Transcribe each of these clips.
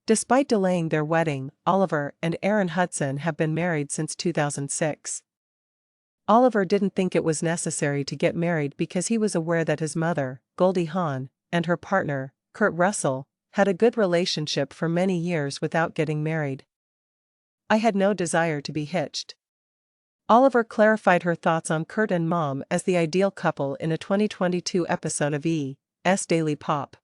Despite delaying their wedding, Oliver and Erinn Hudson have been married since 2006. Oliver didn't think it was necessary to get married because he was aware that his mother, Goldie Hawn, and her partner, Kurt Russell, had a good relationship for many years without getting married. "I had no desire to be hitched." Oliver clarified her thoughts on Kurt and Mom as the ideal couple in a 2022 episode of E!'s Daily Pop.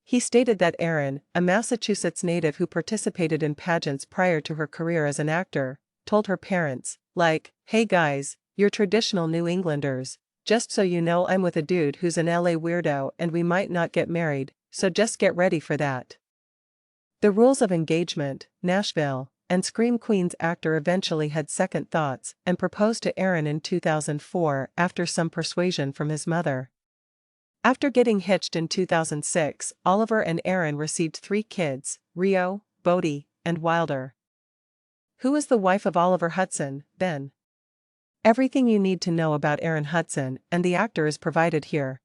He stated that Erinn, a Massachusetts native who participated in pageants prior to her career as an actor, told her parents, like, "Hey guys, you're traditional New Englanders, just so you know I'm with a dude who's an LA weirdo and we might not get married, so just get ready for that." The rules of engagement, Nashville, and Scream Queens actor eventually had second thoughts and proposed to Erinn in 2004 after some persuasion from his mother. After getting hitched in 2006, Oliver and Erinn received 3 kids, Rio, Bodie, and Wilder. Who is the wife of Oliver Hudson, then? Everything you need to know about Erinn Hudson and the actor is provided here.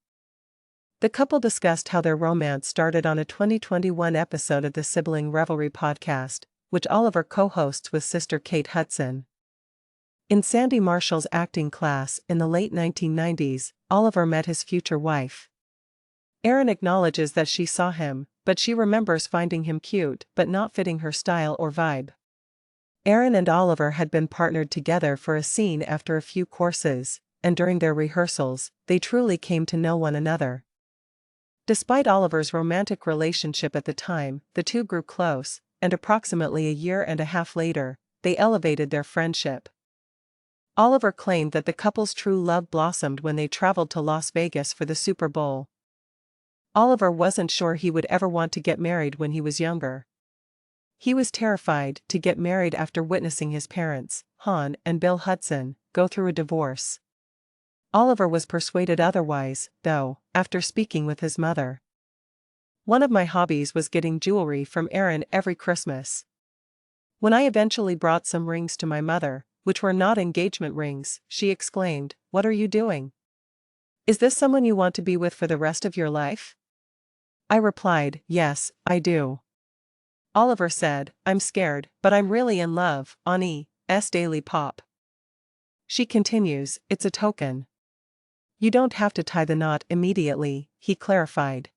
The couple discussed how their romance started on a 2021 episode of the Sibling Revelry podcast, which Oliver co-hosts with sister Kate Hudson. In Sandy Marshall's acting class in the late 1990s, Oliver met his future wife. Erinn acknowledges that she saw him, but she remembers finding him cute but not fitting her style or vibe. Erinn and Oliver had been partnered together for a scene after a few courses, and during their rehearsals, they truly came to know one another. Despite Oliver's romantic relationship at the time, the two grew close, and approximately a year and a half later, they elevated their friendship. Oliver claimed that the couple's true love blossomed when they traveled to Las Vegas for the Super Bowl. Oliver wasn't sure he would ever want to get married when he was younger. He was terrified to get married after witnessing his parents, Hawn and Bill Hudson, go through a divorce. Oliver was persuaded otherwise, though, after speaking with his mother. "One of my hobbies was getting jewelry from Erinn every Christmas. When I eventually brought some rings to my mother, which were not engagement rings, she exclaimed, 'What are you doing? Is this someone you want to be with for the rest of your life?' I replied, 'Yes, I do.'" Oliver said, "I'm scared, but I'm really in love," on E!'s Daily Pop. She continues, "It's a token. You don't have to tie the knot immediately," he clarified.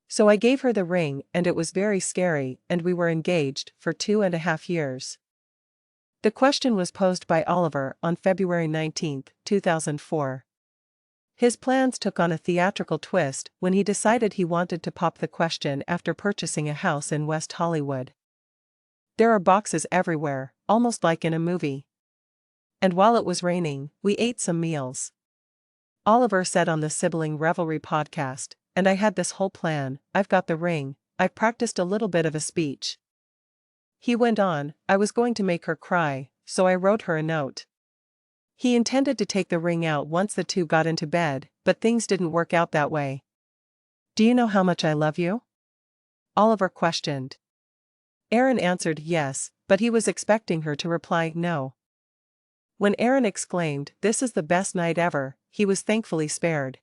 "So I gave her the ring and it was very scary and we were engaged for 2.5 years. The question was posed by Oliver on February 19, 2004. His plans took on a theatrical twist when he decided he wanted to pop the question after purchasing a house in West Hollywood. "There are boxes everywhere, almost like in a movie. And while it was raining, we ate some meals." Oliver said on the Sibling Revelry podcast, "And I had this whole plan, I've got the ring, I've practiced a little bit of a speech." He went on, "I was going to make her cry, so I wrote her a note." He intended to take the ring out once the two got into bed, but things didn't work out that way. "Do you know how much I love you?" Oliver questioned. Erinn answered yes, but he was expecting her to reply no. When Erinn exclaimed, "This is the best night ever," he was thankfully spared.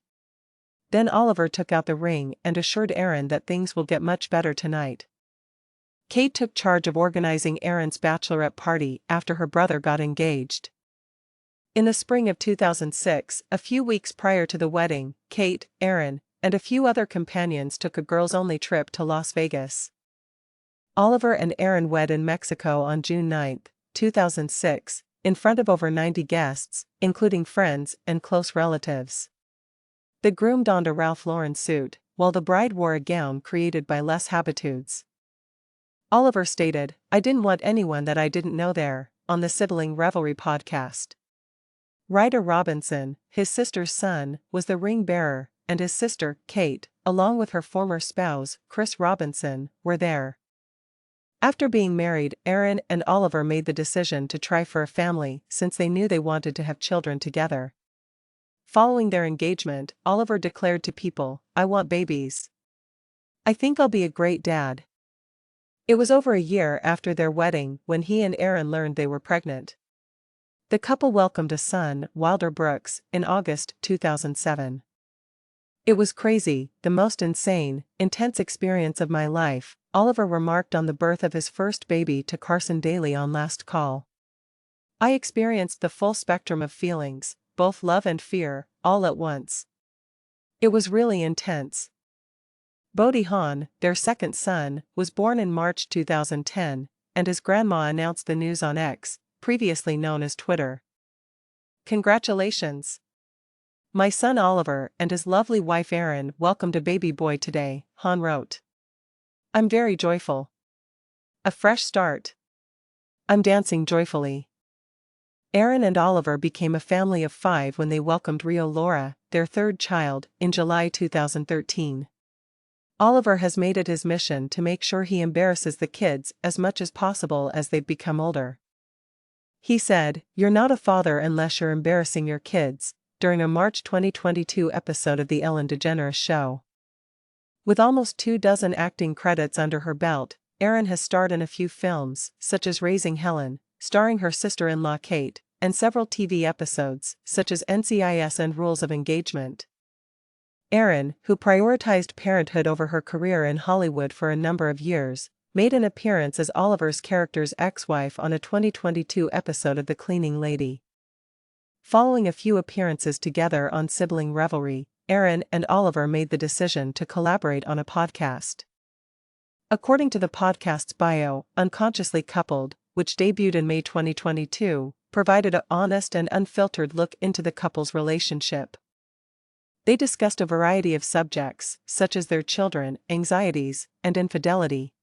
Then Oliver took out the ring and assured Erinn that things will get much better tonight. Kate took charge of organizing Erinn's bachelorette party after her brother got engaged. In the spring of 2006, a few weeks prior to the wedding, Kate, Erinn, and a few other companions took a girls-only trip to Las Vegas. Oliver and Erinn wed in Mexico on June 9, 2006, in front of over 90 guests, including friends and close relatives. The groom donned a Ralph Lauren suit, while the bride wore a gown created by Les Habitudes. Oliver stated, "I didn't want anyone that I didn't know there," on the Sibling Revelry podcast. Ryder Robinson, his sister's son, was the ring bearer, and his sister, Kate, along with her former spouse, Chris Robinson, were there. After being married, Erinn and Oliver made the decision to try for a family since they knew they wanted to have children together. Following their engagement, Oliver declared to People, "I want babies. I think I'll be a great dad." It was over a year after their wedding when he and Erinn learned they were pregnant. The couple welcomed a son, Wilder Brooks, in August 2007. "It was crazy, the most insane, intense experience of my life," Oliver remarked on the birth of his first baby to Carson Daly on Last Call. "I experienced the full spectrum of feelings, both love and fear, all at once. It was really intense." Goldie Hawn, their second son, was born in March 2010, and his grandma announced the news on X, previously known as Twitter. "Congratulations! My son Oliver and his lovely wife Erinn welcomed a baby boy today," Hawn wrote. "I'm very joyful. A fresh start. I'm dancing joyfully." Erinn and Oliver became a family of 5 when they welcomed Rio Laura, their third child, in July 2013. Oliver has made it his mission to make sure he embarrasses the kids as much as possible as they've become older. He said, "You're not a father unless you're embarrassing your kids," during a March 2022 episode of The Ellen DeGeneres Show. With almost 24 acting credits under her belt, Erinn has starred in a few films, such as Raising Helen, starring her sister-in-law Kate, and several TV episodes, such as NCIS and Rules of Engagement. Erinn, who prioritized parenthood over her career in Hollywood for a number of years, made an appearance as Oliver's character's ex-wife on a 2022 episode of The Cleaning Lady. Following a few appearances together on Sibling Revelry, Erinn and Oliver made the decision to collaborate on a podcast. According to the podcast's bio, Unconsciously Coupled, which debuted in May 2022, provided an honest and unfiltered look into the couple's relationship. They discussed a variety of subjects, such as their children, anxieties, and infidelity.